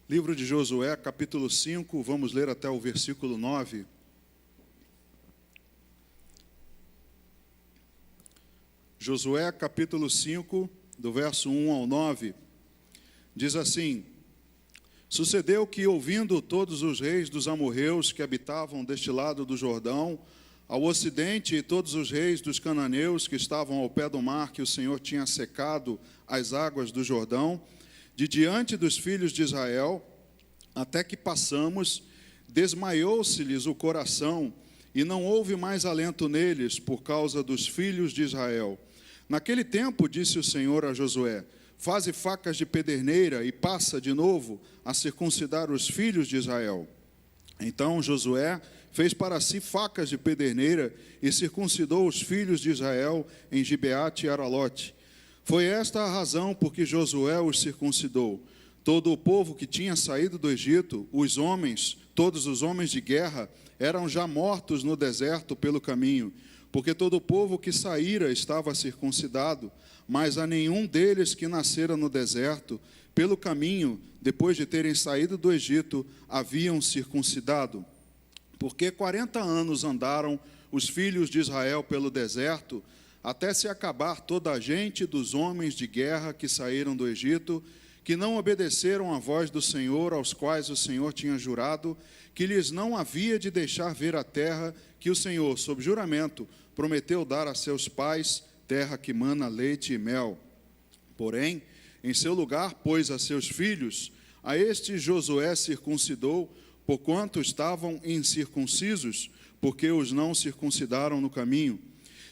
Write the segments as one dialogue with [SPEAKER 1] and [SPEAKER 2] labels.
[SPEAKER 1] Livro de Josué, capítulo 5, vamos ler até o versículo 9. Josué, capítulo 5, do verso 1 ao 9, diz assim: Sucedeu que, ouvindo todos os reis dos amorreus que habitavam deste lado do Jordão, ao ocidente, e todos os reis dos cananeus que estavam ao pé do mar, que o Senhor tinha secado as águas do Jordão, de diante dos filhos de Israel, até que passamos, desmaiou-se-lhes o coração, e não houve mais alento neles, por causa dos filhos de Israel. Naquele tempo, disse o Senhor a Josué: Faze facas de pederneira, e passa de novo a circuncidar os filhos de Israel. Então Josué fez para si facas de pederneira, e circuncidou os filhos de Israel em Gibeate e Aralote. Foi esta a razão por que Josué os circuncidou. Todo o povo que tinha saído do Egito, todos os homens de guerra, eram já mortos no deserto pelo caminho, porque todo o povo que saíra estava circuncidado, mas a nenhum deles que nascera no deserto, pelo caminho, depois de terem saído do Egito, haviam circuncidado. Porque 40 anos andaram os filhos de Israel pelo deserto, até se acabar toda a gente dos homens de guerra que saíram do Egito, que não obedeceram à voz do Senhor, aos quais o Senhor tinha jurado, que lhes não havia de deixar ver a terra que o Senhor, sob juramento, prometeu dar a seus pais, terra que mana leite e mel. Porém, em seu lugar pôs a seus filhos, a estes Josué circuncidou, porquanto estavam incircuncisos, porque os não circuncidaram no caminho.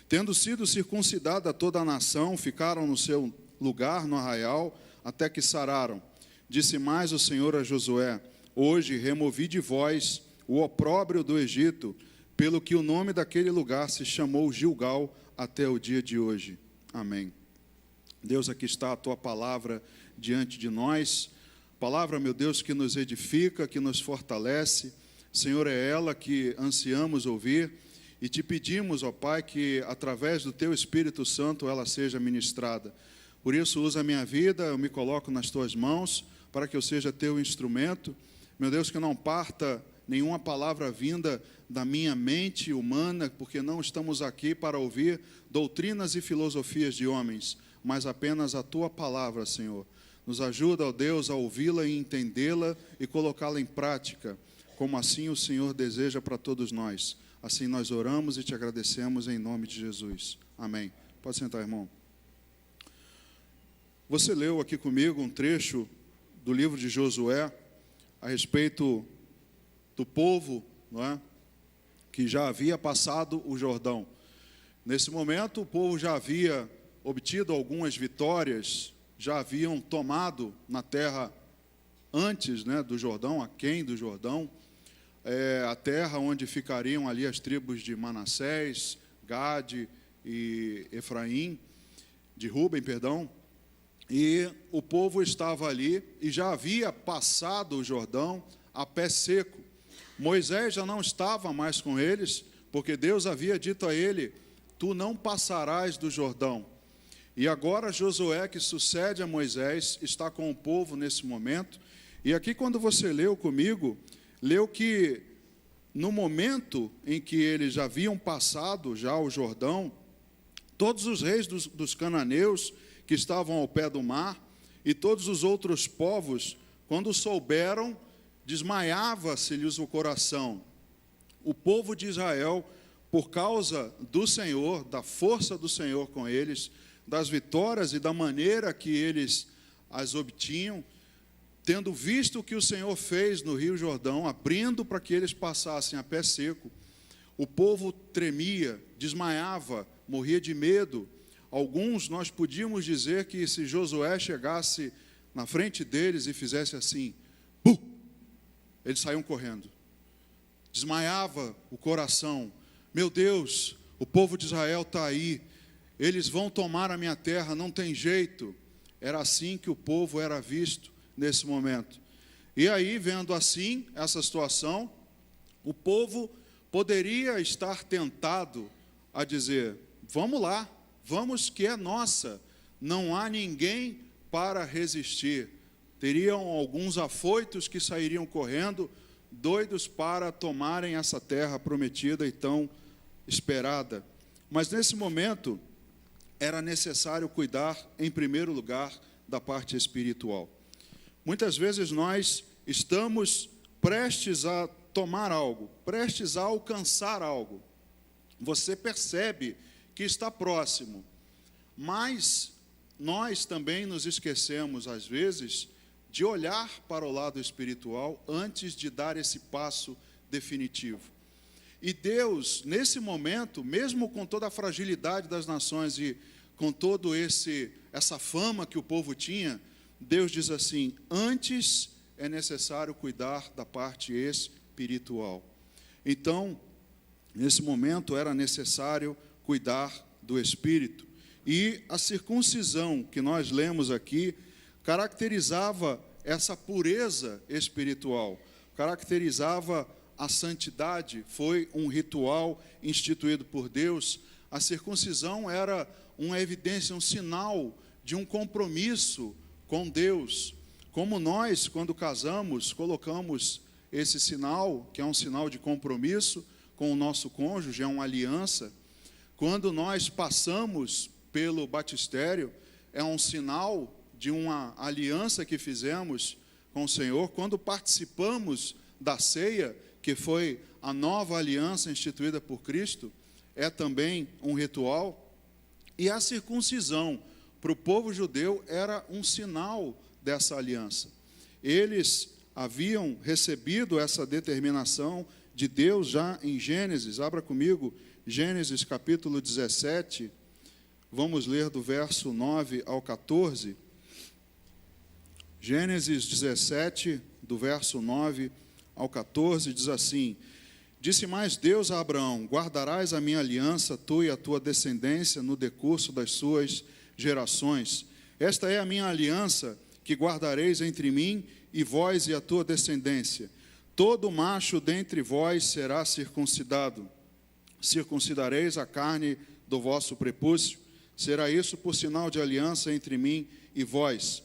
[SPEAKER 1] Tendo sido circuncidada toda a nação, ficaram no seu lugar no arraial, até que sararam. Disse mais o Senhor a Josué: Hoje removi de vós o opróbrio do Egito, pelo que o nome daquele lugar se chamou Gilgal até o dia de hoje. Amém. Deus, aqui está a Tua palavra diante de nós. Palavra, meu Deus, que nos edifica, que nos fortalece. Senhor, é ela que ansiamos ouvir. E te pedimos, ó Pai, que através do Teu Espírito Santo ela seja ministrada. Por isso, usa a minha vida, eu me coloco nas Tuas mãos, para que eu seja Teu instrumento. Meu Deus, que não parta nenhuma palavra vinda da minha mente humana, porque não estamos aqui para ouvir doutrinas e filosofias de homens, mas apenas a Tua palavra, Senhor. Nos ajuda, ó Deus, a ouvi-la e entendê-la e colocá-la em prática, como assim o Senhor deseja para todos nós. Assim nós oramos e te agradecemos em nome de Jesus. Amém. Pode sentar, irmão. Você leu aqui comigo um trecho do livro de Josué a respeito do povo, não é? Que já havia passado o Jordão. Nesse momento, o povo já havia obtido algumas vitórias, já haviam tomado na terra antes, né, do Jordão, aquém do Jordão, a terra onde ficariam ali as tribos de Manassés, Gade e Efraim, de Ruben, perdão. E o povo estava ali e já havia passado o Jordão a pé seco. Moisés já não estava mais com eles, porque Deus havia dito a ele: Tu não passarás do Jordão. E agora Josué, que sucede a Moisés, está com o povo nesse momento. E aqui, quando você leu comigo, leu que no momento em que eles já haviam passado já o Jordão, todos os reis dos cananeus que estavam ao pé do mar e todos os outros povos, quando souberam, desmaiava-se-lhes o coração. O povo de Israel, por causa do Senhor, da força do Senhor com eles, das vitórias e da maneira que eles as obtinham, tendo visto o que o Senhor fez no Rio Jordão, abrindo para que eles passassem a pé seco, o povo tremia, desmaiava, morria de medo. Alguns, nós podíamos dizer que se Josué chegasse na frente deles e fizesse assim, bum, eles saíam correndo. Desmaiava o coração. Meu Deus, o povo de Israel está aí, eles vão tomar a minha terra, não tem jeito. Era assim que o povo era visto nesse momento. E aí, vendo assim essa situação, o povo poderia estar tentado a dizer: vamos lá, vamos que é nossa, não há ninguém para resistir. teriam alguns afoitos que sairiam correndo, doidos para tomarem essa terra prometida e tão esperada. Mas nesse momento, era necessário cuidar, em primeiro lugar, da parte espiritual. Muitas vezes nós estamos prestes a tomar algo, prestes a alcançar algo. Você percebe que está próximo, mas nós também nos esquecemos, às vezes, de olhar para o lado espiritual antes de dar esse passo definitivo. E Deus, nesse momento, mesmo com toda a fragilidade das nações e com todo essa fama que o povo tinha, Deus diz assim: antes é necessário cuidar da parte espiritual. Então, nesse momento era necessário cuidar do espírito. E a circuncisão que nós lemos aqui caracterizava essa pureza espiritual, caracterizava a santidade, foi um ritual instituído por Deus. A circuncisão era uma evidência, um sinal de um compromisso com Deus. Como nós, quando casamos, colocamos esse sinal, que é um sinal de compromisso com o nosso cônjuge, é uma aliança. Quando nós passamos pelo batistério, é um sinal de uma aliança que fizemos com o Senhor. Quando participamos da ceia, que foi a nova aliança instituída por Cristo, é também um ritual. E a circuncisão, para o povo judeu, era um sinal dessa aliança. Eles haviam recebido essa determinação de Deus já em Gênesis. Abra comigo, Gênesis capítulo 17, vamos ler do verso 9 ao 14. Gênesis 17, do verso 9 ao 14, diz assim: disse mais Deus a Abraão: guardarás a minha aliança, tu e a tua descendência, no decurso das suas gerações. Esta é a minha aliança que guardareis entre mim e vós e a tua descendência. Todo macho dentre vós será circuncidado. Circuncidareis a carne do vosso prepúcio. Será isso por sinal de aliança entre mim e vós.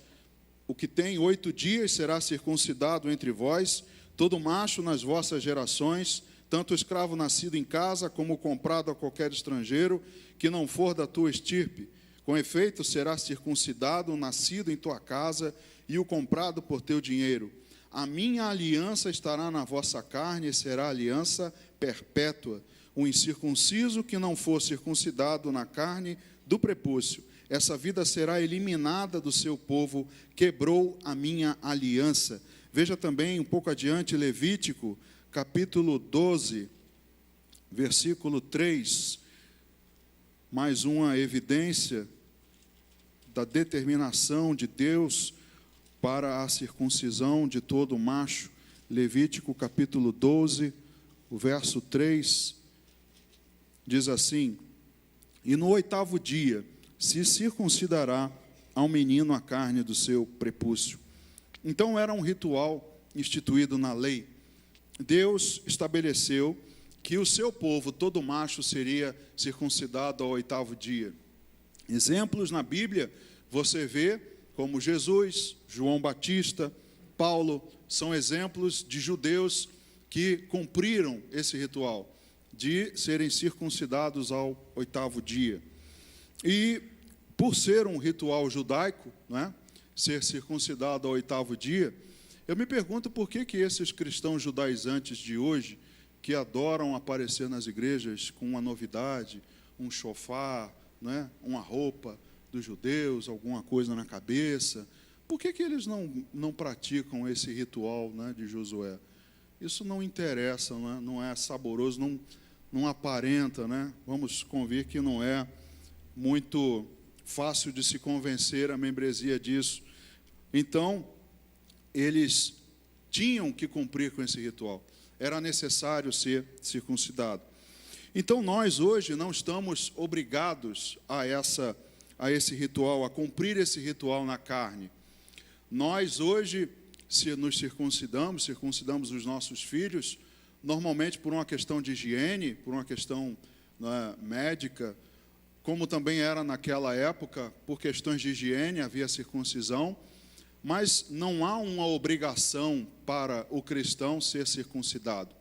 [SPEAKER 1] O que tem 8 dias será circuncidado entre vós. Todo macho nas vossas gerações, tanto escravo nascido em casa, como comprado a qualquer estrangeiro, que não for da tua estirpe. Com efeito, será circuncidado o nascido em tua casa e o comprado por teu dinheiro. A minha aliança estará na vossa carne e será aliança perpétua. O incircunciso que não for circuncidado na carne do prepúcio, essa vida será eliminada do seu povo, quebrou a minha aliança. Veja também um pouco adiante, Levítico, capítulo 12, versículo 3, mais uma evidência da determinação de Deus para a circuncisão de todo macho. Levítico, capítulo 12, o verso 3, diz assim: e no 8º dia se circuncidará ao menino a carne do seu prepúcio. Então era um ritual instituído na lei. Deus estabeleceu que o seu povo, todo macho, seria circuncidado ao 8º dia. Exemplos na Bíblia, você vê como Jesus, João Batista, Paulo, são exemplos de judeus que cumpriram esse ritual de serem circuncidados ao 8º dia. E por ser um ritual judaico, não é? Ser circuncidado ao 8º dia, eu me pergunto por que esses cristãos judaizantes de hoje, que adoram aparecer nas igrejas com uma novidade, um chofar, não é? Uma roupa dos judeus, alguma coisa na cabeça, por que eles não praticam esse ritual, né, de Josué? Isso não interessa, não é saboroso, não aparenta, né? Vamos convir que não é muito fácil de se convencer a membresia disso. Então, eles tinham que cumprir com esse ritual. Era necessário ser circuncidado. Então, nós hoje não estamos obrigados a esse ritual, a cumprir esse ritual na carne. Nós hoje, se nos circuncidamos os nossos filhos, normalmente por uma questão de higiene, por uma questão, né, médica, como também era naquela época, por questões de higiene, havia circuncisão, mas não há uma obrigação para o cristão ser circuncidado.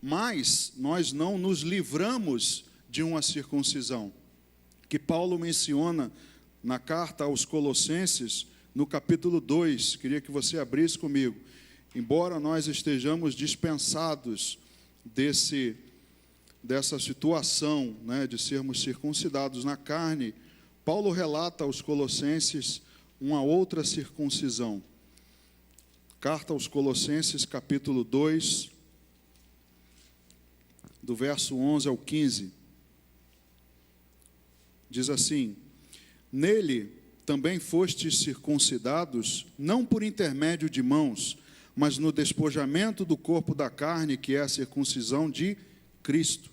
[SPEAKER 1] Mas nós não nos livramos de uma circuncisão, que Paulo menciona na carta aos Colossenses, no capítulo 2. Queria que você abrisse comigo. Embora nós estejamos dispensados dessa situação, né, de sermos circuncidados na carne, Paulo relata aos Colossenses uma outra circuncisão. Carta aos Colossenses, capítulo 2, do verso 11 ao 15. Diz assim: nele também fostes circuncidados, não por intermédio de mãos, mas no despojamento do corpo da carne, que é a circuncisão de Cristo,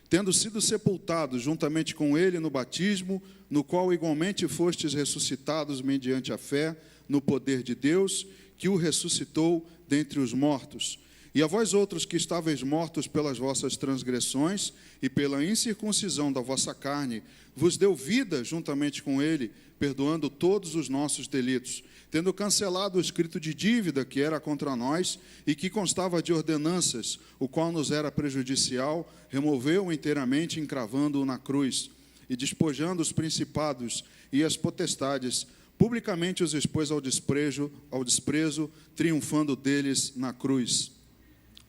[SPEAKER 1] tendo sido sepultados juntamente com ele no batismo, no qual igualmente fostes ressuscitados mediante a fé no poder de Deus, que o ressuscitou dentre os mortos. E a vós outros que estáveis mortos pelas vossas transgressões e pela incircuncisão da vossa carne, vos deu vida juntamente com ele, perdoando todos os nossos delitos, tendo cancelado o escrito de dívida que era contra nós e que constava de ordenanças, o qual nos era prejudicial, removeu-o inteiramente, encravando-o na cruz, e despojando os principados e as potestades, publicamente os expôs ao desprezo, triunfando deles na cruz.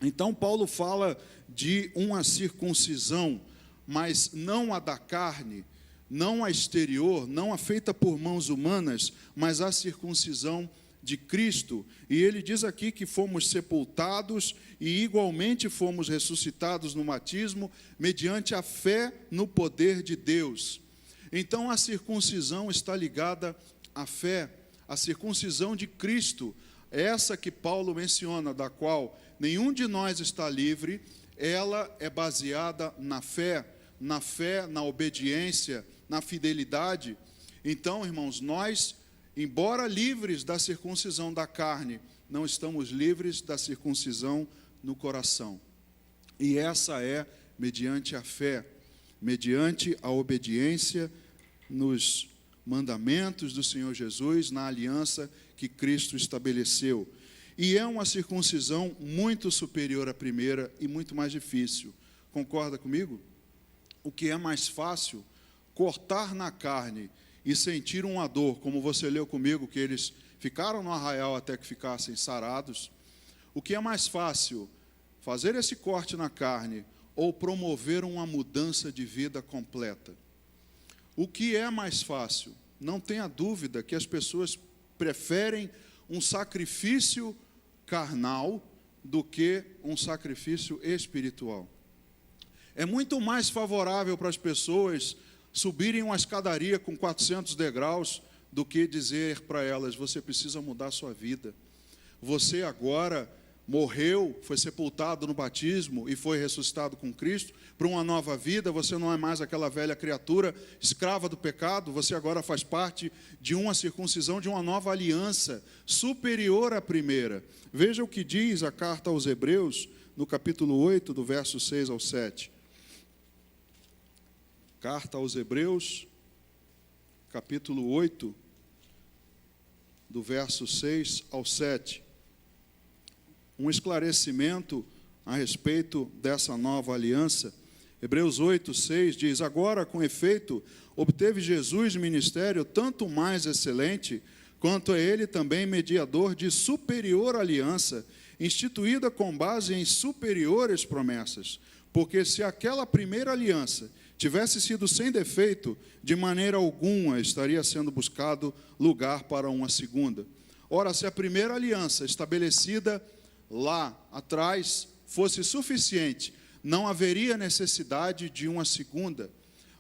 [SPEAKER 1] Então, Paulo fala de uma circuncisão, mas não a da carne, não a exterior, não a feita por mãos humanas, mas a circuncisão de Cristo. E ele diz aqui que fomos sepultados e igualmente fomos ressuscitados no batismo, mediante a fé no poder de Deus. Então, a circuncisão está ligada à fé, a circuncisão de Cristo, essa que Paulo menciona, da qual nenhum de nós está livre, ela é baseada na fé, na obediência, na fidelidade. Então, irmãos, nós, embora livres da circuncisão da carne, não estamos livres da circuncisão no coração. E essa é mediante a fé, mediante a obediência nos mandamentos do Senhor Jesus, na aliança que Cristo estabeleceu. E é uma circuncisão muito superior à primeira e muito mais difícil. Concorda comigo? O que é mais fácil, cortar na carne e sentir uma dor, como você leu comigo, que eles ficaram no arraial até que ficassem sarados. O que é mais fácil, fazer esse corte na carne ou promover uma mudança de vida completa? O que é mais fácil? Não tenha dúvida que as pessoas preferem um sacrifício carnal do que um sacrifício espiritual. É muito mais favorável para as pessoas subirem uma escadaria com 400 degraus do que dizer para elas: você precisa mudar a sua vida. Você agora morreu, foi sepultado no batismo e foi ressuscitado com Cristo para uma nova vida. Você não é mais aquela velha criatura escrava do pecado, você agora faz parte de uma circuncisão, de uma nova aliança superior à primeira. Veja o que diz a carta aos Hebreus, no capítulo 8, do verso 6 ao 7. Carta aos Hebreus, capítulo 8, do verso 6 ao 7. Um esclarecimento a respeito dessa nova aliança. Hebreus 8, 6 diz: agora, com efeito, obteve Jesus ministério tanto mais excelente, quanto é ele também mediador de superior aliança, instituída com base em superiores promessas. Porque se aquela primeira aliança tivesse sido sem defeito, de maneira alguma estaria sendo buscado lugar para uma segunda. Ora, se a primeira aliança estabelecida lá atrás fosse suficiente, não haveria necessidade de uma segunda.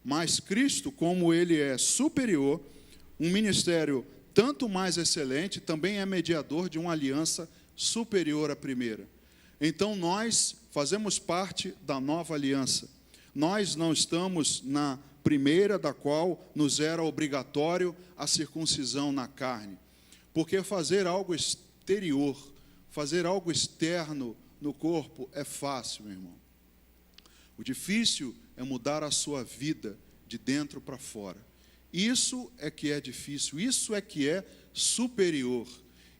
[SPEAKER 1] Mas Cristo, como ele é superior, um ministério tanto mais excelente, também é mediador de uma aliança superior à primeira. Então nós fazemos parte da nova aliança. Nós não estamos na primeira, da qual nos era obrigatório a circuncisão na carne. Porque fazer algo exterior, fazer algo externo no corpo é fácil, meu irmão. O difícil é mudar a sua vida de dentro para fora. Isso é que é difícil, isso é que é superior.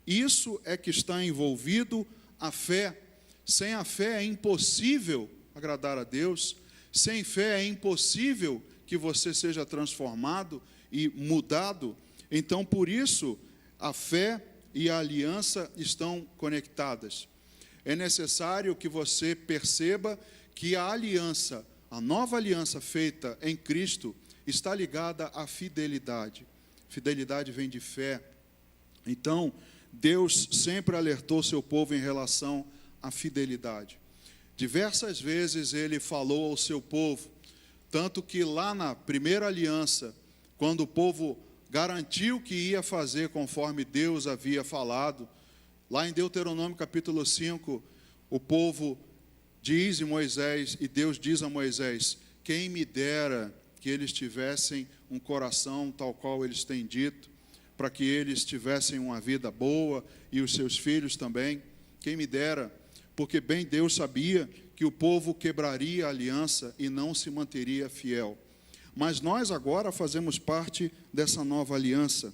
[SPEAKER 1] Isso é que está envolvido a fé. Sem a fé é impossível agradar a Deus. Sem fé é impossível que você seja transformado e mudado. Então, por isso, a fé e a aliança estão conectadas. É necessário que você perceba que a aliança, a nova aliança feita em Cristo, está ligada à fidelidade. Fidelidade vem de fé. Então, Deus sempre alertou seu povo em relação à fidelidade. Diversas vezes Ele falou ao seu povo, tanto que lá na primeira aliança, quando o povo garantiu que ia fazer conforme Deus havia falado, lá em Deuteronômio capítulo 5, o povo diz a Moisés, e Deus diz a Moisés: quem me dera que eles tivessem um coração tal qual eles têm dito, para que eles tivessem uma vida boa e os seus filhos também. Quem me dera, porque bem Deus sabia que o povo quebraria a aliança e não se manteria fiel. Mas nós agora fazemos parte dessa nova aliança.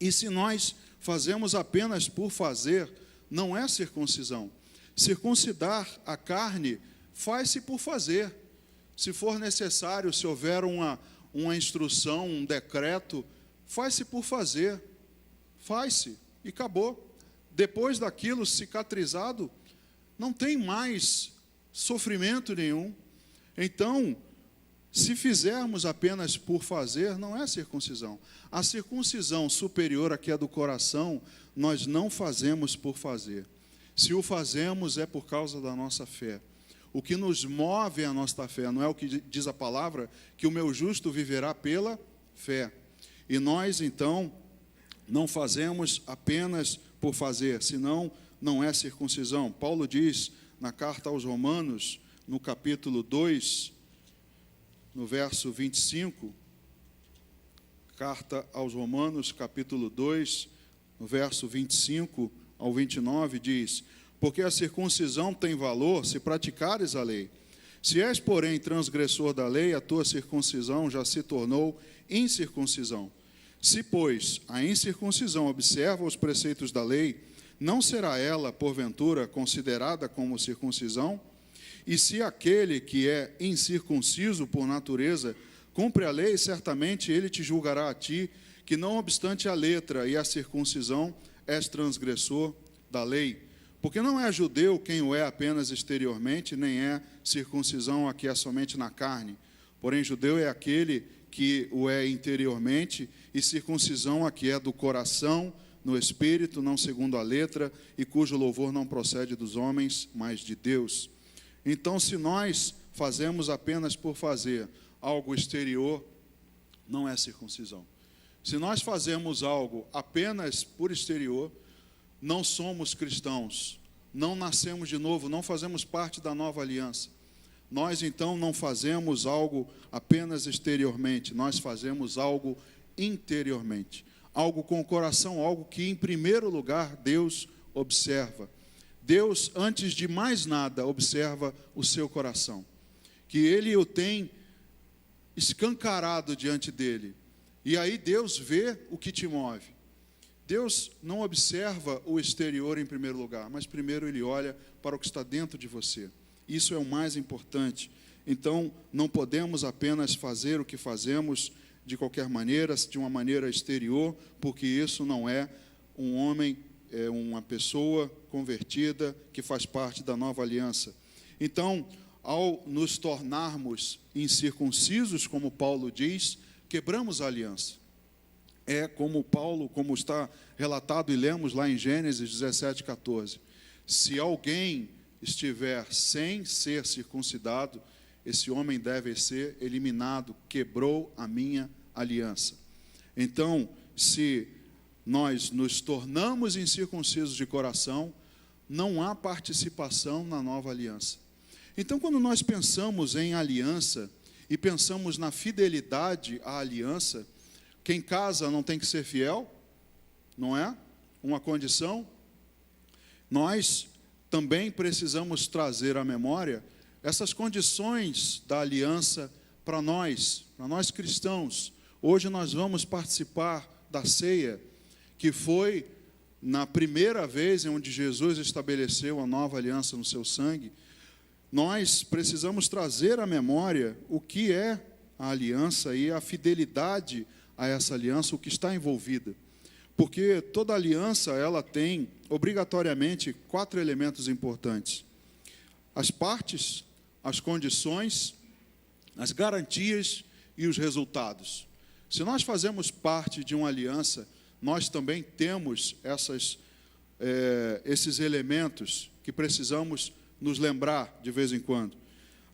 [SPEAKER 1] E se nós fazemos apenas por fazer, não é circuncisão. Circuncidar a carne faz-se por fazer. Se for necessário, se houver uma instrução, um decreto, faz-se por fazer. Faz-se e acabou. Depois daquilo cicatrizado, não tem mais sofrimento nenhum. Então, se fizermos apenas por fazer, não é circuncisão. A circuncisão superior, aqui é do coração, nós não fazemos por fazer. Se o fazemos, é por causa da nossa fé. O que nos move é a nossa fé, não é o que diz a palavra, que o meu justo viverá pela fé. E nós, então, não fazemos apenas por fazer, senão não é circuncisão. Paulo diz na carta aos Romanos, no capítulo 2, no verso 25, carta aos Romanos, capítulo 2, no verso 25 ao 29, diz: porque a circuncisão tem valor se praticares a lei. Se és, porém, transgressor da lei, a tua circuncisão já se tornou incircuncisão. Se, pois, a incircuncisão observa os preceitos da lei, não será ela, porventura, considerada como circuncisão? E se aquele que é incircunciso por natureza cumpre a lei, certamente ele te julgará a ti, que não obstante a letra e a circuncisão, és transgressor da lei. Porque não é judeu quem o é apenas exteriormente, nem é circuncisão a que é somente na carne. Porém, judeu é aquele que o é interiormente, e circuncisão a que é do coração, no espírito, não segundo a letra, e cujo louvor não procede dos homens, mas de Deus. Então, se nós fazemos apenas por fazer algo exterior, não é circuncisão. Se nós fazemos algo apenas por exterior, não somos cristãos, não nascemos de novo, não fazemos parte da nova aliança. Nós, então, não fazemos algo apenas exteriormente, nós fazemos algo interiormente. Algo com o coração, algo que, em primeiro lugar, Deus observa. Deus, antes de mais nada, observa o seu coração, que Ele o tem escancarado diante dEle. E aí Deus vê o que te move. Deus não observa o exterior em primeiro lugar, mas primeiro Ele olha para o que está dentro de você. Isso é o mais importante. Então, não podemos apenas fazer o que fazemos de qualquer maneira, de uma maneira exterior, porque isso não é um homem, é uma pessoa convertida que faz parte da nova aliança. Então, ao nos tornarmos incircuncisos, como Paulo diz, quebramos a aliança. É como Paulo, como está relatado e lemos lá em Gênesis 17:14. Se alguém estiver sem ser circuncidado, esse homem deve ser eliminado, quebrou a minha aliança. Então, se nós nos tornamos incircuncisos de coração, não há participação na nova aliança. Então, quando nós pensamos em aliança e pensamos na fidelidade à aliança, quem casa não tem que ser fiel, não é? Uma condição. Nós também precisamos trazer à memória essas condições da aliança para nós cristãos. Hoje nós vamos participar da ceia, que foi na primeira vez em onde Jesus estabeleceu a nova aliança no seu sangue, nós precisamos trazer à memória o que é a aliança e a fidelidade a essa aliança, o que está envolvida. Porque toda aliança, ela tem, obrigatoriamente, 4 elementos importantes: as partes, as condições, as garantias e os resultados. Se nós fazemos parte de uma aliança, nós também temos esses elementos que precisamos nos lembrar de vez em quando.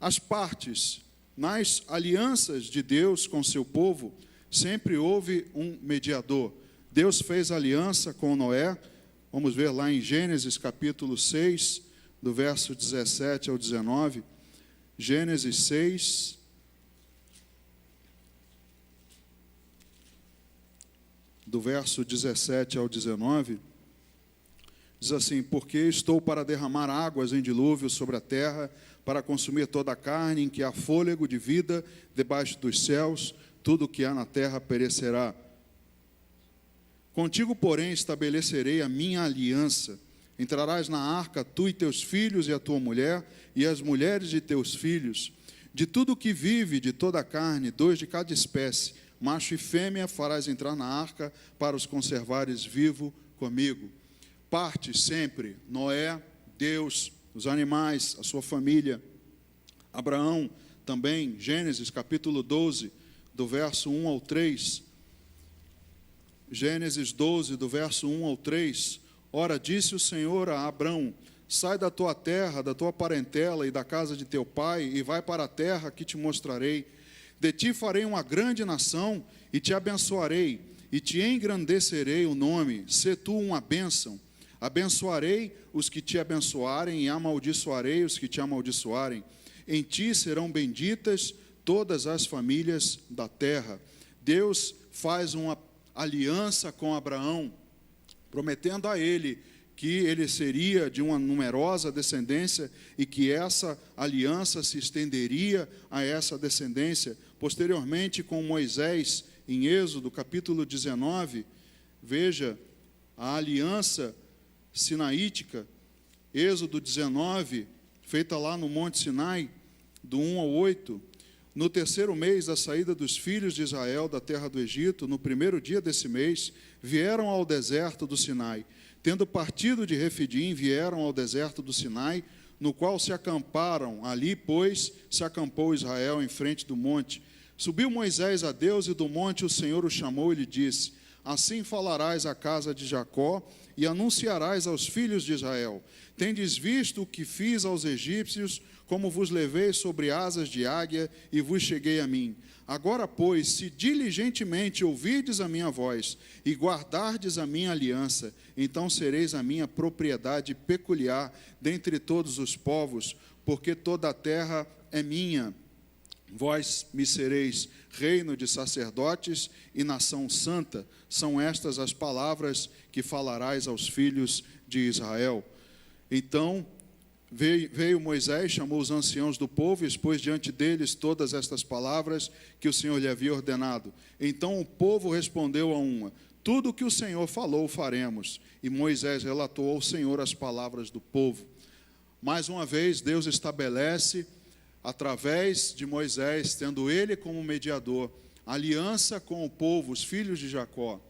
[SPEAKER 1] As partes, nas alianças de Deus com seu povo, sempre houve um mediador. Deus fez aliança com Noé, vamos ver lá em Gênesis capítulo 6, do verso 17 ao 19, Gênesis 6, do verso 17 ao 19, diz assim: porque estou para derramar águas em dilúvio sobre a terra, para consumir toda a carne em que há fôlego de vida debaixo dos céus, tudo o que há na terra perecerá. Contigo, porém, estabelecerei a minha aliança. Entrarás na arca, tu e teus filhos e a tua mulher, e as mulheres de teus filhos. De tudo que vive, de toda a carne, 2 de cada espécie, macho e fêmea, farás entrar na arca, para os conservares vivo comigo. Parte sempre, Noé, Deus, os animais, a sua família. Abraão, também, Gênesis capítulo 12, do verso 1 ao 3. Gênesis 12, do verso 1 ao 3. Ora, disse o Senhor a Abrão: sai da tua terra, da tua parentela e da casa de teu pai, e vai para a terra que te mostrarei. De ti farei uma grande nação, e te abençoarei, e te engrandecerei o nome. Sê tu uma bênção. Abençoarei os que te abençoarem, e amaldiçoarei os que te amaldiçoarem. Em ti serão benditas todas as famílias da terra. Deus faz uma aliança com Abraão, prometendo a ele que ele seria de uma numerosa descendência e que essa aliança se estenderia a essa descendência. Posteriormente, com Moisés, em Êxodo, capítulo 19, veja a aliança sinaítica, Êxodo 19, feita lá no Monte Sinai, do 1 ao 8. No terceiro mês da saída dos filhos de Israel da terra do Egito, no primeiro dia desse mês, vieram ao deserto do Sinai. Tendo partido de Refidim, vieram ao deserto do Sinai, no qual se acamparam. Ali, pois, se acampou Israel em frente do monte. Subiu Moisés a Deus, e do monte o Senhor o chamou e lhe disse: assim falarás à casa de Jacó e anunciarás aos filhos de Israel: tendes visto o que fiz aos egípcios, como vos levei sobre asas de águia e vos cheguei a mim. Agora, pois, se diligentemente ouvirdes a minha voz e guardardes a minha aliança, então sereis a minha propriedade peculiar dentre todos os povos, porque toda a terra é minha. Vós me sereis reino de sacerdotes e nação santa. São estas as palavras que falarás aos filhos de Israel. Então veio Moisés, chamou os anciãos do povo e expôs diante deles todas estas palavras que o Senhor lhe havia ordenado. Então o povo respondeu a uma: tudo o que o Senhor falou faremos. E Moisés relatou ao Senhor as palavras do povo. Mais uma vez, Deus estabelece, através de Moisés, tendo ele como mediador, aliança com o povo, os filhos de Jacó.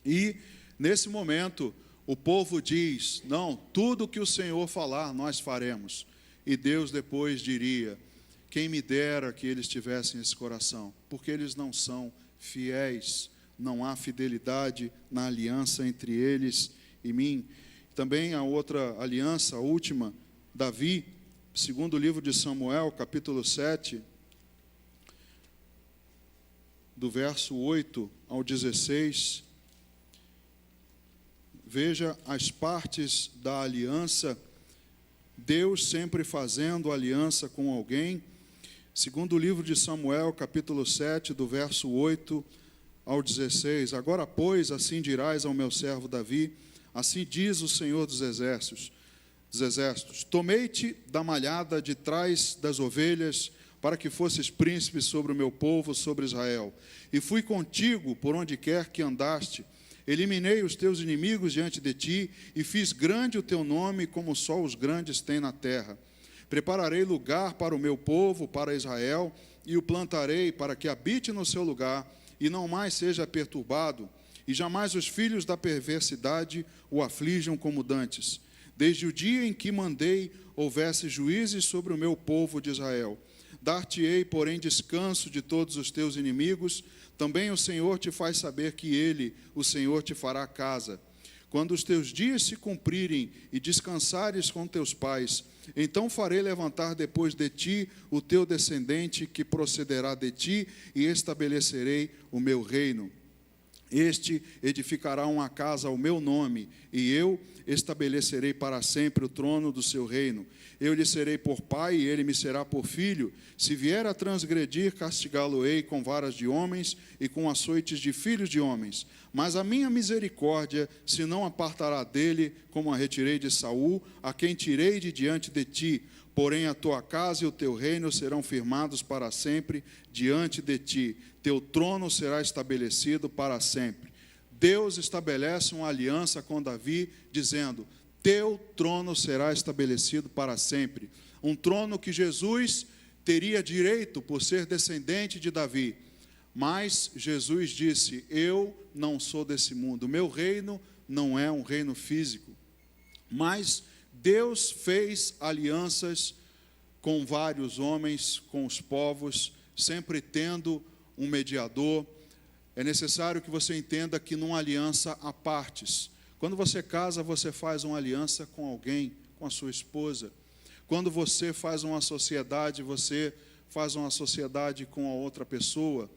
[SPEAKER 1] E, nesse momento, o povo diz: não, tudo que o Senhor falar, nós faremos. E Deus depois diria: quem me dera que eles tivessem esse coração, porque eles não são fiéis, não há fidelidade na aliança entre eles e mim. Também a outra aliança, a última, Davi, segundo o livro de Samuel, capítulo 7, do verso 8 ao 16, veja as partes da aliança, Deus sempre fazendo aliança com alguém. Segundo o livro de Samuel, capítulo 7, do verso 8 ao 16, agora, pois, assim dirás ao meu servo Davi: assim diz o Senhor dos exércitos, tomei-te da malhada de trás das ovelhas, para que fosses príncipe sobre o meu povo, sobre Israel. E fui contigo por onde quer que andaste. Eliminei os teus inimigos diante de ti, e fiz grande o teu nome, como só os grandes têm na terra. Prepararei lugar para o meu povo, para Israel, e o plantarei para que habite no seu lugar, e não mais seja perturbado, e jamais os filhos da perversidade o aflijam como dantes. Desde o dia em que mandei houvesse juízes sobre o meu povo de Israel. Dar-te-ei, porém, descanso de todos os teus inimigos. Também o Senhor te faz saber que Ele, o Senhor, te fará casa. Quando os teus dias se cumprirem e descansares com teus pais, então farei levantar depois de ti o teu descendente que procederá de ti, e estabelecerei o meu reino. Este edificará uma casa ao meu nome, e eu estabelecerei para sempre o trono do seu reino. Eu lhe serei por pai, e ele me será por filho. Se vier a transgredir, castigá-lo-ei com varas de homens e com açoites de filhos de homens. Mas a minha misericórdia se não apartará dele, como a retirei de Saul, a quem tirei de diante de ti. Porém, a tua casa e o teu reino serão firmados para sempre diante de ti. Teu trono será estabelecido para sempre. Deus estabelece uma aliança com Davi, dizendo: teu trono será estabelecido para sempre. Um trono que Jesus teria direito por ser descendente de Davi. Mas Jesus disse: eu não sou desse mundo. O meu reino não é um reino físico. Mas Deus fez alianças com vários homens, com os povos, sempre tendo um mediador. É necessário que você entenda que numa aliança há partes. Quando você casa, você faz uma aliança com alguém, com a sua esposa. Quando você faz uma sociedade, você faz uma sociedade com a outra pessoa.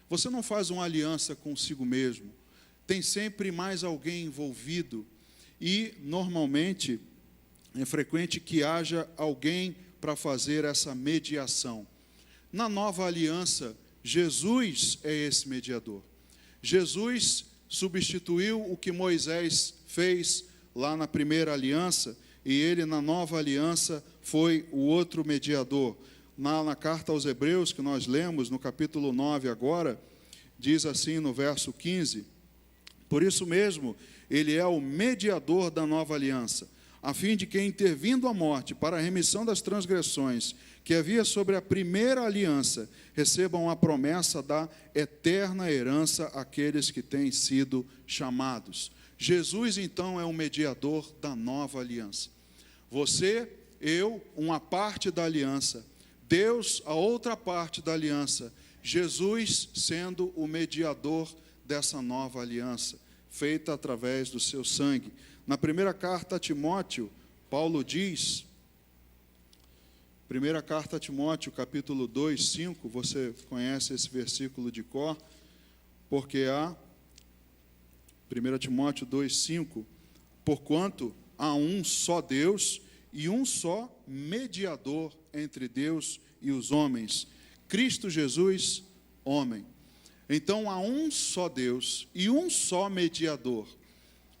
[SPEAKER 1] Você não faz uma aliança consigo mesmo. Tem sempre mais alguém envolvido. E, normalmente, é frequente que haja alguém para fazer essa mediação. Na nova aliança, Jesus é esse mediador. Jesus substituiu o que Moisés fez lá na primeira aliança, e ele, na nova aliança, foi o outro mediador. Na carta aos Hebreus, que nós lemos, no capítulo 9 agora, diz assim no verso 15: por isso mesmo, ele é o mediador da nova aliança, a fim de que, intervindo a morte para a remissão das transgressões que havia sobre a primeira aliança, recebam a promessa da eterna herança àqueles que têm sido chamados. Jesus, então, é o mediador da nova aliança. Você, eu, uma parte da aliança. Deus, a outra parte da aliança. Jesus sendo o mediador dessa nova aliança, feita através do seu sangue. Na primeira carta a Timóteo, Paulo diz, primeira carta a Timóteo, capítulo 2, 5, você conhece esse versículo de cor, porque há, 1 Timóteo 2, 5, porquanto há um só Deus e um só mediador entre Deus e os homens, Cristo Jesus, homem. Então há um só Deus e um só mediador.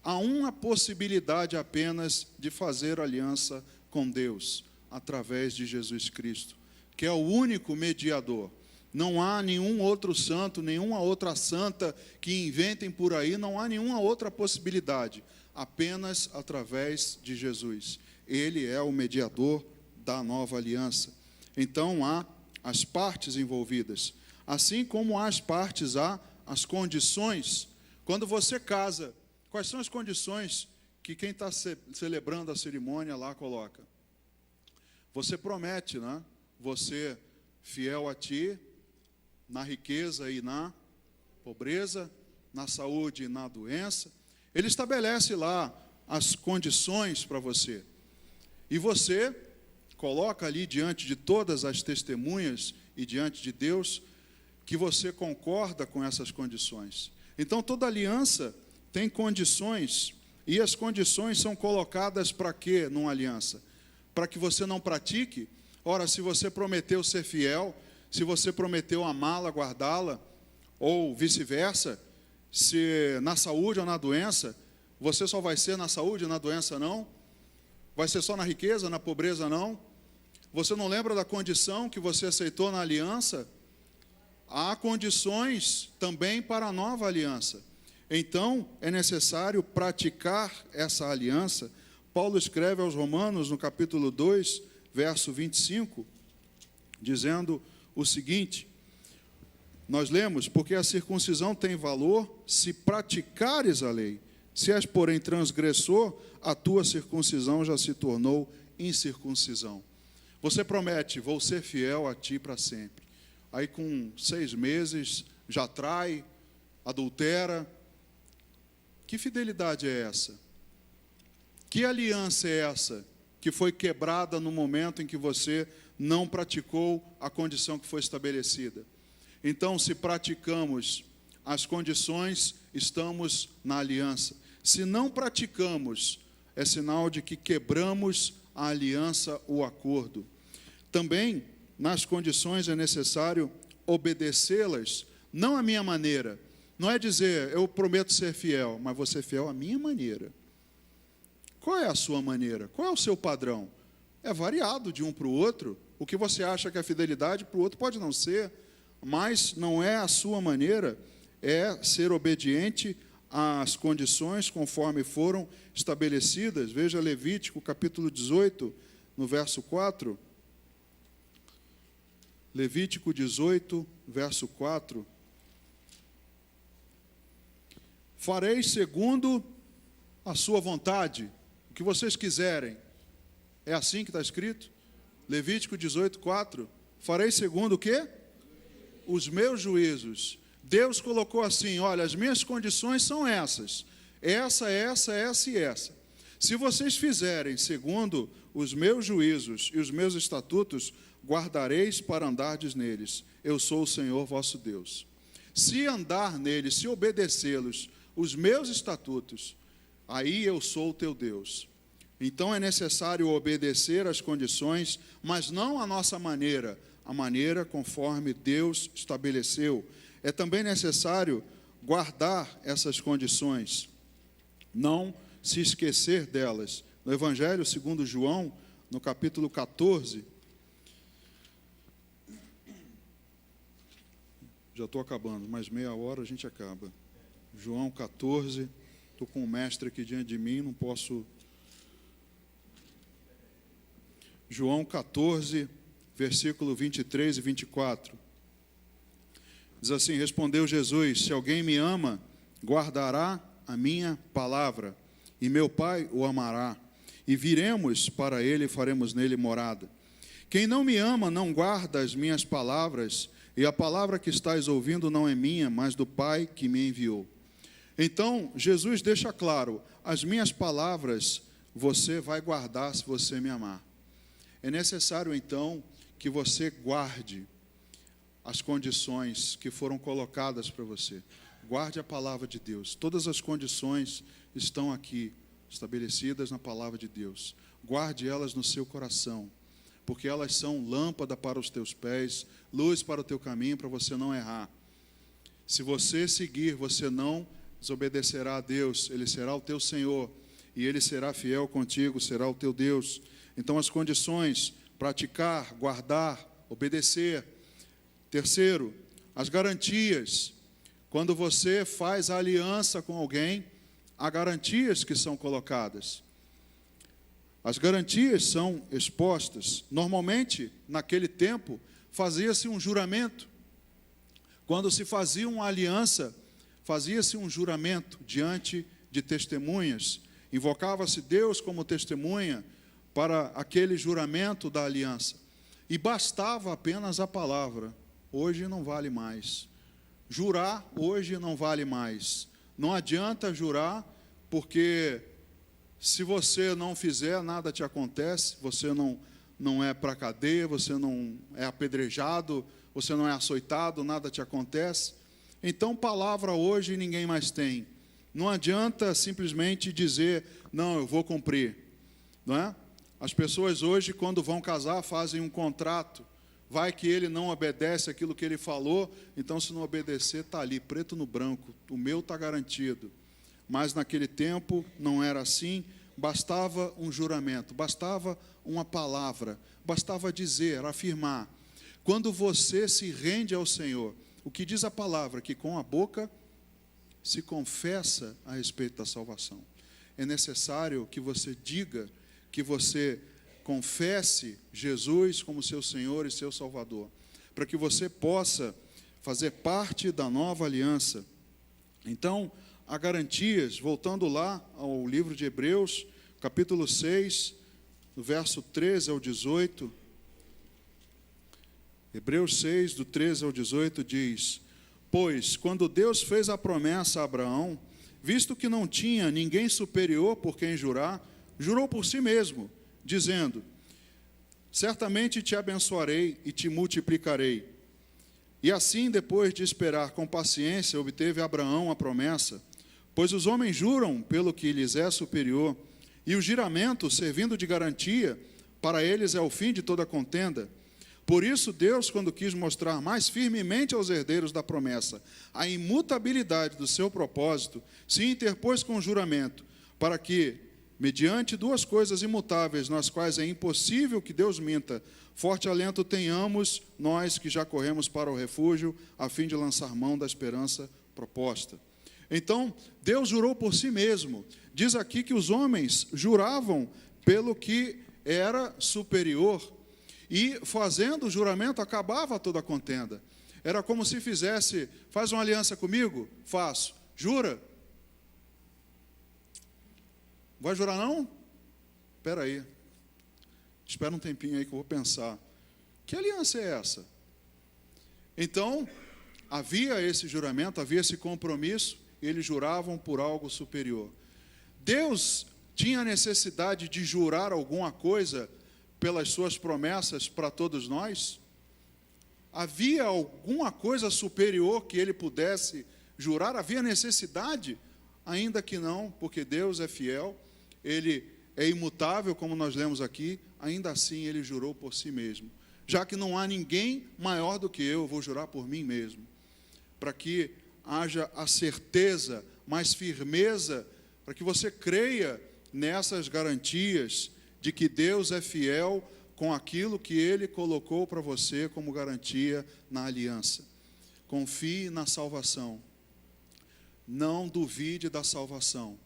[SPEAKER 1] Há uma possibilidade apenas de fazer aliança com Deus, através de Jesus Cristo, que é o único mediador. Não há nenhum outro santo, nenhuma outra santa que inventem por aí, não há nenhuma outra possibilidade, apenas através de Jesus. Ele é o mediador da nova aliança. Então há as partes envolvidas. Assim como há as partes, há as condições. Quando você casa, quais são as condições que quem está celebrando a cerimônia lá coloca? Você promete, né? Você fiel a ti, na riqueza e na pobreza, na saúde e na doença. Ele estabelece lá as condições para você. E você coloca ali diante de todas as testemunhas e diante de Deus que você concorda com essas condições. Então, toda aliança tem condições, e as condições são colocadas para quê numa aliança? Para que você não pratique. Ora, se você prometeu ser fiel, se você prometeu amá-la, guardá-la, ou vice-versa, se na saúde ou na doença, você só vai ser na saúde, na doença não? Vai ser só na riqueza, na pobreza não? Você não lembra da condição que você aceitou na aliança? Há condições também para a nova aliança. Então, é necessário praticar essa aliança. Paulo escreve aos Romanos, no capítulo 2, verso 25, dizendo o seguinte, nós lemos, porque a circuncisão tem valor se praticares a lei. Se és, porém, transgressor, a tua circuncisão já se tornou incircuncisão. Você promete, vou ser fiel a ti para sempre. Aí com 6 meses, já trai, adultera. Que fidelidade é essa? Que aliança é essa que foi quebrada no momento em que você não praticou a condição que foi estabelecida? Então, se praticamos as condições, estamos na aliança. Se não praticamos, é sinal de que quebramos a aliança, o acordo. Também, nas condições, é necessário obedecê-las, não à minha maneira. Não é dizer, eu prometo ser fiel, mas vou ser fiel à minha maneira. Qual é a sua maneira? Qual é o seu padrão? É variado de um para o outro. O que você acha que é fidelidade, para o outro pode não ser, mas não é a sua maneira, é ser obediente às condições conforme foram estabelecidas. Veja Levítico, capítulo 18, no verso 4. Levítico 18, verso 4. Fareis segundo a sua vontade, o que vocês quiserem. É assim que está escrito? Levítico 18, 4. Fareis segundo o quê? Os meus juízos. Deus colocou assim, olha, as minhas condições são essas. Essa e essa. Se vocês fizerem segundo os meus juízos e os meus estatutos, guardareis para andardes neles. Eu sou o Senhor vosso Deus. Se andar neles, se obedecê-los, os meus estatutos, aí eu sou o teu Deus. Então é necessário obedecer às condições, mas não à nossa maneira, a maneira conforme Deus estabeleceu. É também necessário guardar essas condições, não se esquecer delas. No Evangelho segundo João, no capítulo 14, já estou acabando, mais meia hora a gente acaba. João 14, estou com o mestre aqui diante de mim, não posso... João 14, versículo 23 e 24. Diz assim, respondeu Jesus, se alguém me ama, guardará a minha palavra, e meu Pai o amará, e viremos para ele e faremos nele morada. Quem não me ama não guarda as minhas palavras, e a palavra que estáis ouvindo não é minha, mas do Pai que me enviou. Então, Jesus deixa claro, as minhas palavras você vai guardar se você me amar. É necessário, então, que você guarde as condições que foram colocadas para você. Guarde a palavra de Deus. Todas as condições estão aqui, estabelecidas na palavra de Deus. Guarde elas no seu coração, porque elas são lâmpada para os teus pés, luz para o teu caminho, para você não errar. Se você seguir, você não desobedecerá a Deus, Ele será o teu Senhor, e Ele será fiel contigo, será o teu Deus. Então, as condições, praticar, guardar, obedecer. Terceiro, as garantias. Quando você faz a aliança com alguém, há garantias que são colocadas. As garantias são expostas. Normalmente, naquele tempo, fazia-se um juramento. Quando se fazia uma aliança, fazia-se um juramento diante de testemunhas. Invocava-se Deus como testemunha para aquele juramento da aliança. E bastava apenas a palavra. Hoje não vale mais. Jurar hoje não vale mais. Não adianta jurar, porque se você não fizer, nada te acontece, você não é para a cadeia, você não é apedrejado, você não é açoitado, nada te acontece. Então, palavra hoje ninguém mais tem. Não adianta simplesmente dizer, não, eu vou cumprir. Não é? As pessoas hoje, quando vão casar, fazem um contrato. Vai que ele não obedece aquilo que ele falou, então se não obedecer, está ali, preto no branco, o meu está garantido. Mas naquele tempo não era assim, bastava um juramento, bastava uma palavra, bastava dizer, afirmar. Quando você se rende ao Senhor, o que diz a palavra? Que com a boca se confessa a respeito da salvação. É necessário que você diga, que você confesse Jesus como seu Senhor e seu Salvador, para que você possa fazer parte da nova aliança. Então, há garantias, voltando lá ao livro de Hebreus, capítulo 6, do verso 13 ao 18. Hebreus 6, do 13 ao 18, diz: Pois, quando Deus fez a promessa a Abraão, visto que não tinha ninguém superior por quem jurar, jurou por si mesmo, dizendo: Certamente te abençoarei e te multiplicarei. E assim, depois de esperar com paciência, obteve Abraão a promessa, pois os homens juram pelo que lhes é superior, e o juramento, servindo de garantia, para eles é o fim de toda contenda. Por isso, Deus, quando quis mostrar mais firmemente aos herdeiros da promessa a imutabilidade do seu propósito, se interpôs com o juramento, para que, mediante duas coisas imutáveis, nas quais é impossível que Deus minta, forte alento tenhamos nós que já corremos para o refúgio, a fim de lançar mão da esperança proposta. Então, Deus jurou por si mesmo. Diz aqui que os homens juravam pelo que era superior, e fazendo o juramento acabava toda a contenda. Era como se fizesse: faz uma aliança comigo? Faço. Jura? Vai jurar não? Espera aí. Espera um tempinho aí que eu vou pensar. Que aliança é essa? Então, havia esse juramento, havia esse compromisso, e eles juravam por algo superior. Deus tinha necessidade de jurar alguma coisa pelas suas promessas para todos nós? Havia alguma coisa superior que ele pudesse jurar? Havia necessidade? Ainda que não, porque Deus é fiel, ele é imutável, como nós lemos aqui, ainda assim ele jurou por si mesmo. Já que não há ninguém maior do que eu, vou jurar por mim mesmo, para que haja a certeza, mais firmeza, para que você creia nessas garantias de que Deus é fiel com aquilo que Ele colocou para você como garantia na aliança. Confie na salvação. Não duvide da salvação.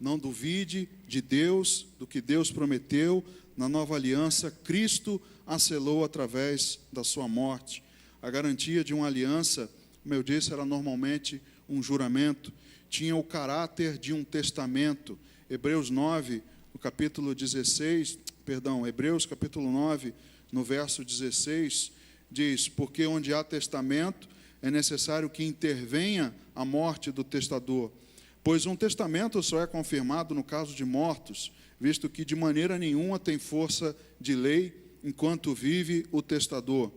[SPEAKER 1] Não duvide de Deus, do que Deus prometeu na nova aliança. Cristo a selou através da sua morte. A garantia de uma aliança, como eu disse, era normalmente um juramento. Tinha o caráter de um testamento. Hebreus 9, no capítulo 16, Hebreus capítulo 9, no verso 16, diz: Porque onde há testamento, é necessário que intervenha a morte do testador. Pois um testamento só é confirmado no caso de mortos, visto que de maneira nenhuma tem força de lei enquanto vive o testador.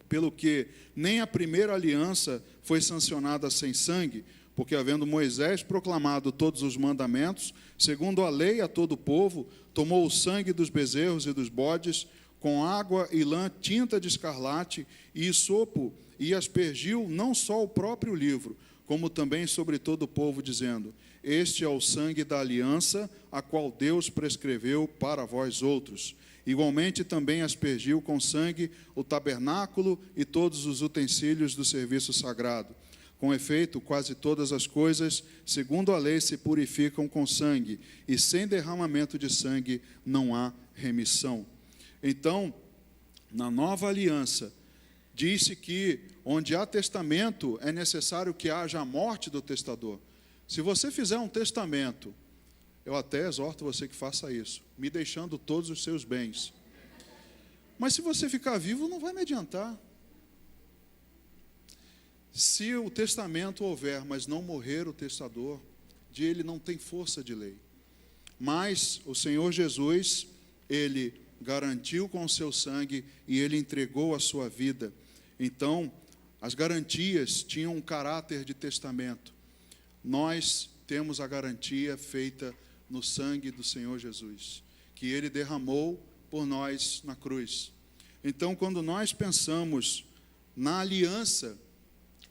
[SPEAKER 1] Pelo que nem a primeira aliança foi sancionada sem sangue, porque havendo Moisés proclamado todos os mandamentos, segundo a lei a todo o povo, tomou o sangue dos bezerros e dos bodes, com água e lã tinta de escarlate e hisopo, e aspergiu não só o próprio livro, como também sobre todo o povo, dizendo: Este é o sangue da aliança, a qual Deus prescreveu para vós outros. Igualmente também aspergiu com sangue o tabernáculo e todos os utensílios do serviço sagrado. Com efeito, quase todas as coisas, segundo a lei, se purificam com sangue, e sem derramamento de sangue não há remissão. Então, na nova aliança, disse que onde há testamento, é necessário que haja a morte do testador. Se você fizer um testamento, eu até exorto você que faça isso, me deixando todos os seus bens. Mas se você ficar vivo, não vai me adiantar. Se o testamento houver, mas não morrer o testador, de ele não tem força de lei. Mas o Senhor Jesus, ele garantiu com o seu sangue e ele entregou a sua vida. Então, as garantias tinham um caráter de testamento. Nós temos a garantia feita no sangue do Senhor Jesus, que ele derramou por nós na cruz. Então, quando nós pensamos na aliança,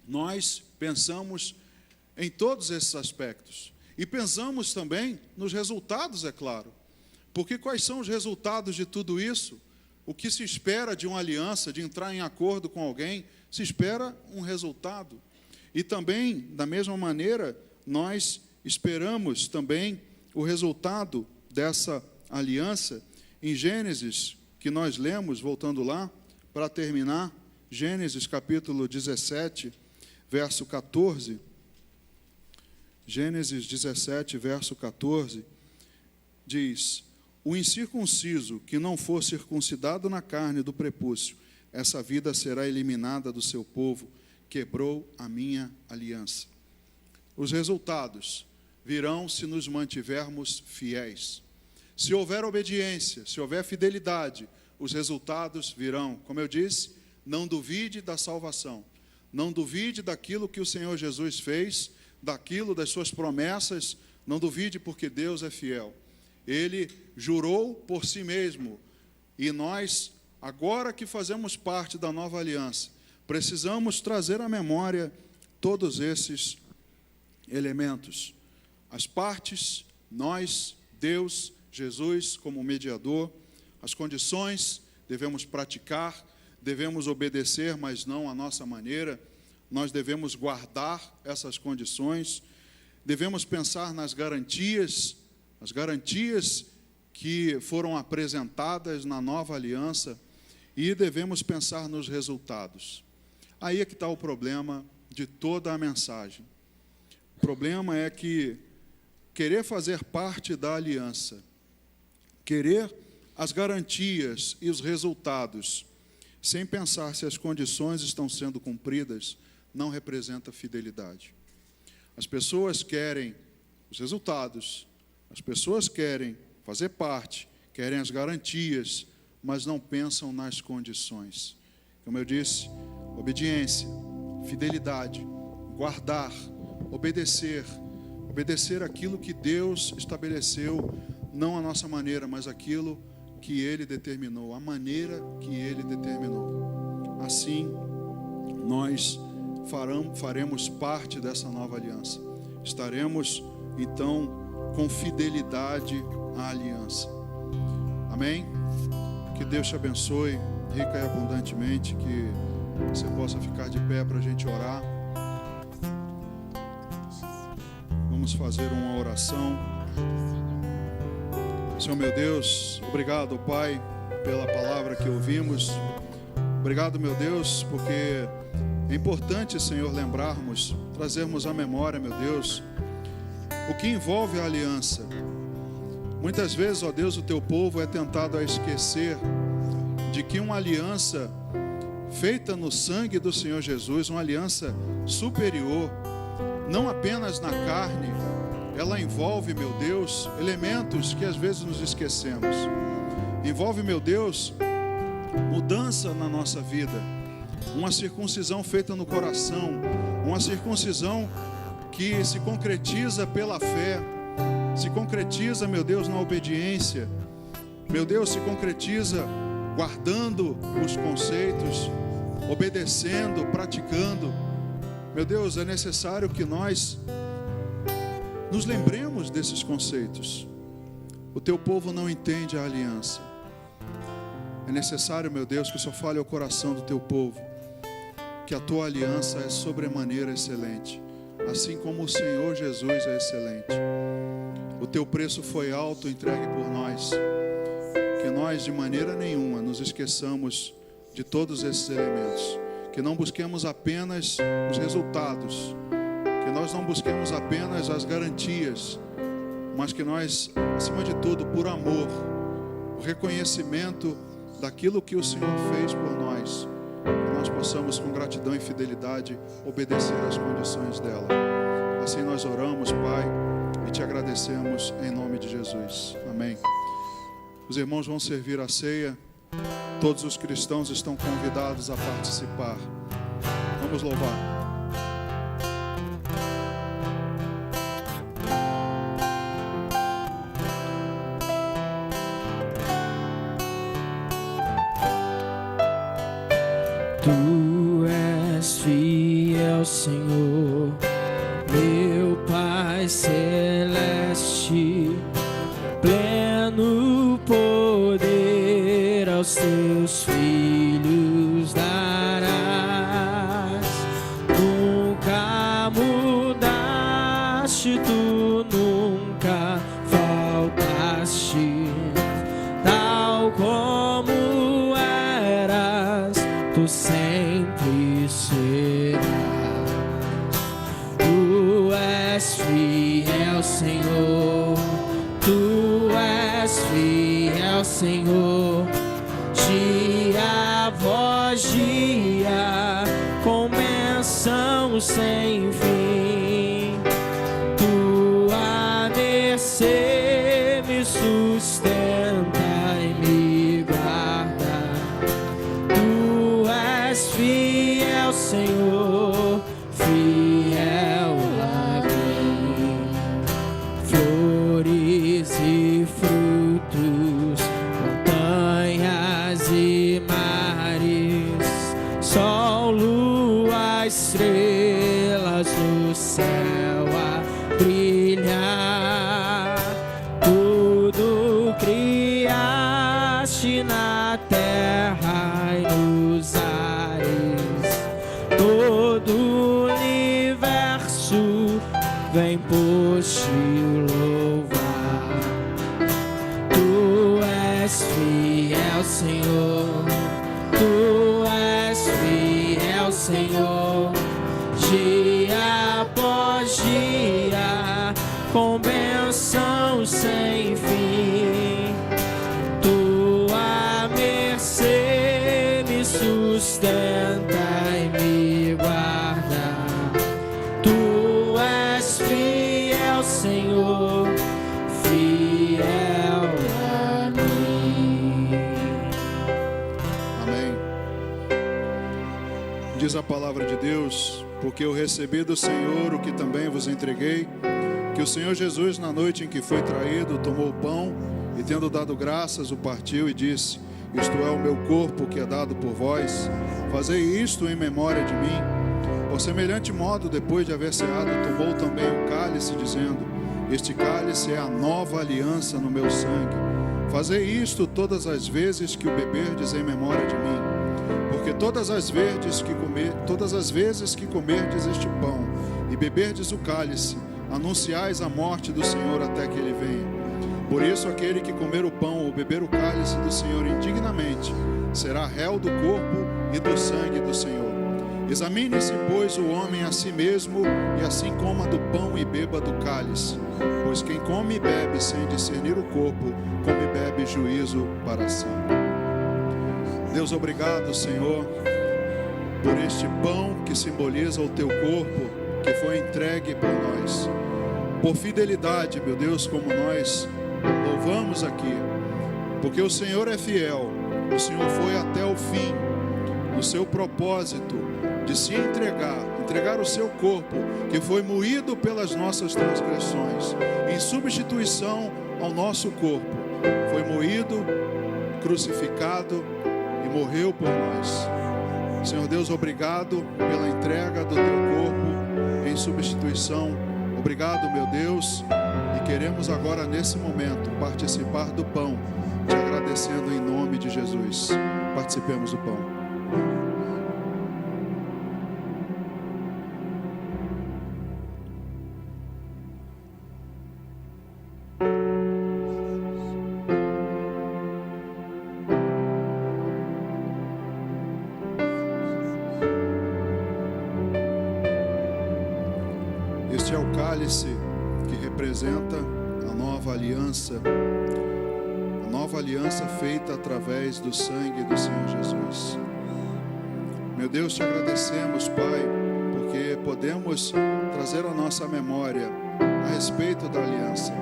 [SPEAKER 1] nós pensamos em todos esses aspectos. E pensamos também nos resultados, é claro. Porque quais são os resultados de tudo isso? O que se espera de uma aliança, de entrar em acordo com alguém, se espera um resultado. E também, da mesma maneira, nós esperamos também o resultado dessa aliança em Gênesis, que nós lemos, voltando lá, para terminar, Gênesis capítulo 17, verso 14. Gênesis 17, verso 14, diz: o incircunciso que não for circuncidado na carne do prepúcio, essa vida será eliminada do seu povo, quebrou a minha aliança. Os resultados virão se nos mantivermos fiéis. Se houver obediência, se houver fidelidade, os resultados virão. Como eu disse, não duvide da salvação, não duvide daquilo que o Senhor Jesus fez, daquilo, das suas promessas, não duvide, porque Deus é fiel. Ele jurou por si mesmo, e nós, agora que fazemos parte da nova aliança, precisamos trazer à memória todos esses elementos. As partes, nós, Deus, Jesus como mediador, as condições, devemos praticar, devemos obedecer, mas não à nossa maneira. Nós devemos guardar essas condições, devemos pensar nas garantias, as garantias que foram apresentadas na nova aliança, e devemos pensar nos resultados. Aí é que está o problema de toda a mensagem. O problema é que querer fazer parte da aliança, querer as garantias e os resultados, sem pensar se as condições estão sendo cumpridas, não representa fidelidade. As pessoas querem os resultados, as pessoas querem fazer parte, querem as garantias, mas não pensam nas condições. Como eu disse, obediência, fidelidade, guardar, obedecer aquilo que Deus estabeleceu, não a nossa maneira, mas aquilo que Ele determinou, a maneira que Ele determinou. Assim, nós faremos parte dessa nova aliança. Estaremos, então, com fidelidade à aliança. Amém? Que Deus te abençoe, rica e abundantemente, que você possa ficar de pé para a gente orar. Vamos fazer uma oração. Senhor meu Deus, obrigado, Pai, pela palavra que ouvimos. Obrigado, meu Deus, porque é importante, Senhor, lembrarmos, trazermos à memória, meu Deus, o que envolve a aliança. Muitas vezes, ó Deus, o teu povo é tentado a esquecer de que uma aliança feita no sangue do Senhor Jesus, uma aliança superior, não apenas na carne, ela envolve, meu Deus, elementos que às vezes nos esquecemos. Envolve, meu Deus, mudança na nossa vida, uma circuncisão feita no coração, uma circuncisão que se concretiza pela fé, se concretiza, meu Deus, na obediência, meu Deus, se concretiza guardando os conceitos, obedecendo, praticando. Meu Deus, é necessário que nós nos lembremos desses conceitos. O teu povo não entende a aliança. É necessário, meu Deus, que o Senhor fale ao coração do teu povo, que a tua aliança é sobremaneira excelente, assim como o Senhor Jesus é excelente. O teu preço foi alto, entregue por nós. Que nós, de maneira nenhuma, nos esqueçamos de todos esses elementos. Que não busquemos apenas os resultados, que nós não busquemos apenas as garantias, mas que nós, acima de tudo, por amor, o reconhecimento daquilo que o Senhor fez por nós, que nós possamos, com gratidão e fidelidade, obedecer às condições dela. Assim nós oramos, Pai, e te agradecemos em nome de Jesus. Amém. Os irmãos vão servir a ceia. Todos os cristãos estão convidados a participar. Vamos louvar.
[SPEAKER 2] Tu és fiel, Senhor, meu Pai celeste, pleno poder aos teus filhos darás. Nunca criaste, tu nunca faltaste. Tal como eras, tu sempre serás. Tu és fiel, Senhor. Tu és fiel, Senhor. Dia após dia, com bênção sem fim. Tua mercê me sustenta e me guarda. Tu és fiel, Senhor, fiel a mim. Flores e frutos, montanhas e mares, sol, lua, estrelas no céu a brilhar. Tudo criaste na terra e nos ares. Todo o universo vem por te louvar. Tu és fiel, Senhor. Tu és fiel, Senhor. Dia após dia, com bênção sem fim. Tua mercê me sustenta e me guarda. Tu és fiel, Senhor, fiel a mim.
[SPEAKER 1] Amém. Diz a palavra de Deus: porque eu recebi do Senhor o que também vos entreguei, que o Senhor Jesus, na noite em que foi traído, tomou o pão e, tendo dado graças, o partiu e disse: isto é o meu corpo que é dado por vós, fazei isto em memória de mim. Por semelhante modo, depois de haver ceado, tomou também o cálice, dizendo: este cálice é a nova aliança no meu sangue. Fazei isto todas as vezes que o beberdes em memória de mim. Porque todas as vezes que comerdes este pão e beberdes o cálice, anunciais a morte do Senhor até que ele venha. Por isso, aquele que comer o pão ou beber o cálice do Senhor indignamente será réu do corpo e do sangue do Senhor. Examine-se, pois, o homem a si mesmo, e assim coma do pão e beba do cálice. Pois quem come e bebe sem discernir o corpo, come e bebe juízo para si. Deus, obrigado, Senhor, por este pão que simboliza o teu corpo, que foi entregue por nós. Por fidelidade, meu Deus, como nós louvamos aqui, porque o Senhor é fiel, o Senhor foi até o fim, no seu propósito de se entregar o seu corpo, que foi moído pelas nossas transgressões, em substituição ao nosso corpo, foi moído, crucificado e morreu por nós. Senhor Deus, obrigado pela entrega do teu corpo em substituição. Obrigado, meu Deus, e queremos agora, nesse momento, participar do pão, te agradecendo em nome de Jesus. Participemos do pão. Este é o cálice que representa a nova aliança feita através do sangue do Senhor Jesus. Meu Deus, te agradecemos, Pai, porque podemos trazer a nossa memória a respeito da aliança.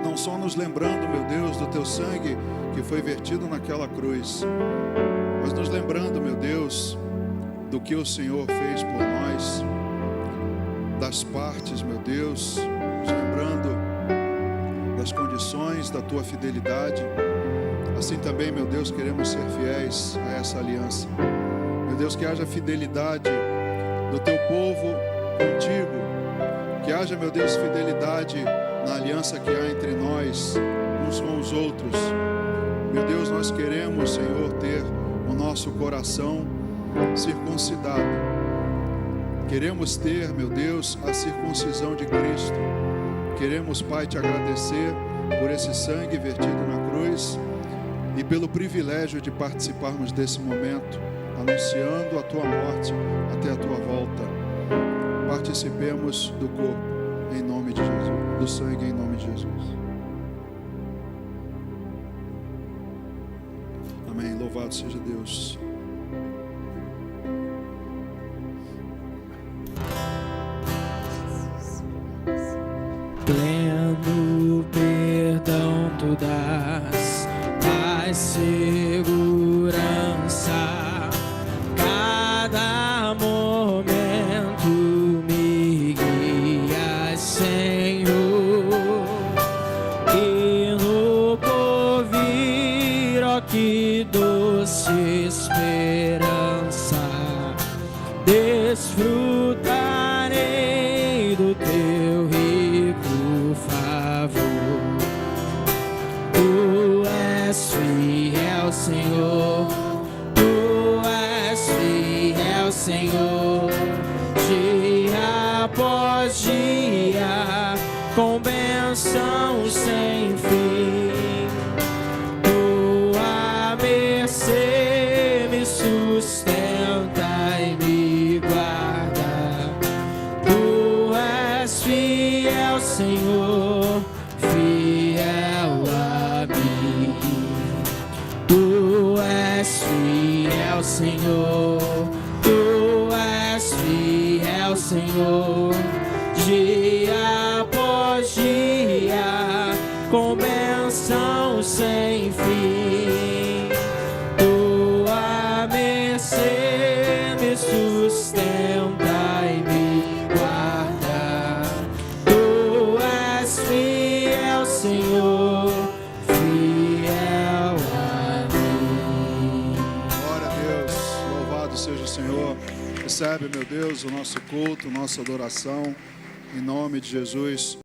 [SPEAKER 1] Não só nos lembrando, meu Deus, do teu sangue que foi vertido naquela cruz, mas nos lembrando, meu Deus, do que o Senhor fez por nós, das partes, meu Deus, nos lembrando das condições da tua fidelidade. Assim também, meu Deus, queremos ser fiéis a essa aliança. Meu Deus, que haja fidelidade do teu povo contigo, que haja, meu Deus, fidelidade na aliança que há entre nós, uns com os outros. Meu Deus, nós queremos, Senhor, ter o nosso coração circuncidado, Queremos ter, meu Deus, a circuncisão de Cristo. Queremos, Pai, te agradecer por esse sangue vertido na cruz e pelo privilégio de participarmos desse momento, anunciando a tua morte até a tua volta. Participemos do corpo, em nome de Jesus, do sangue, em nome de Jesus. Amém. Louvado seja Deus.
[SPEAKER 2] Pleno perdão tu dás, paz, segurança, cada momento me guias, Senhor, e no porvir, ó que doce esperança, desfrutarei do teu rico favor. Tu és fiel, Senhor, tu és fiel, Senhor, dia após dia, com bênção sem fim. Tua mercê me sustenta e me guarda. Tu és fiel, Senhor, fiel a mim. Tu és fiel, Senhor, tu és fiel, Senhor, dia após dia, com bênção sem fim. Tua mercê me sustenta e me guarda. Tu és fiel, Senhor, fiel a mim.
[SPEAKER 1] Glória a Deus, louvado seja o Senhor. Recebe, meu Deus, o nosso culto, nossa adoração, em nome de Jesus.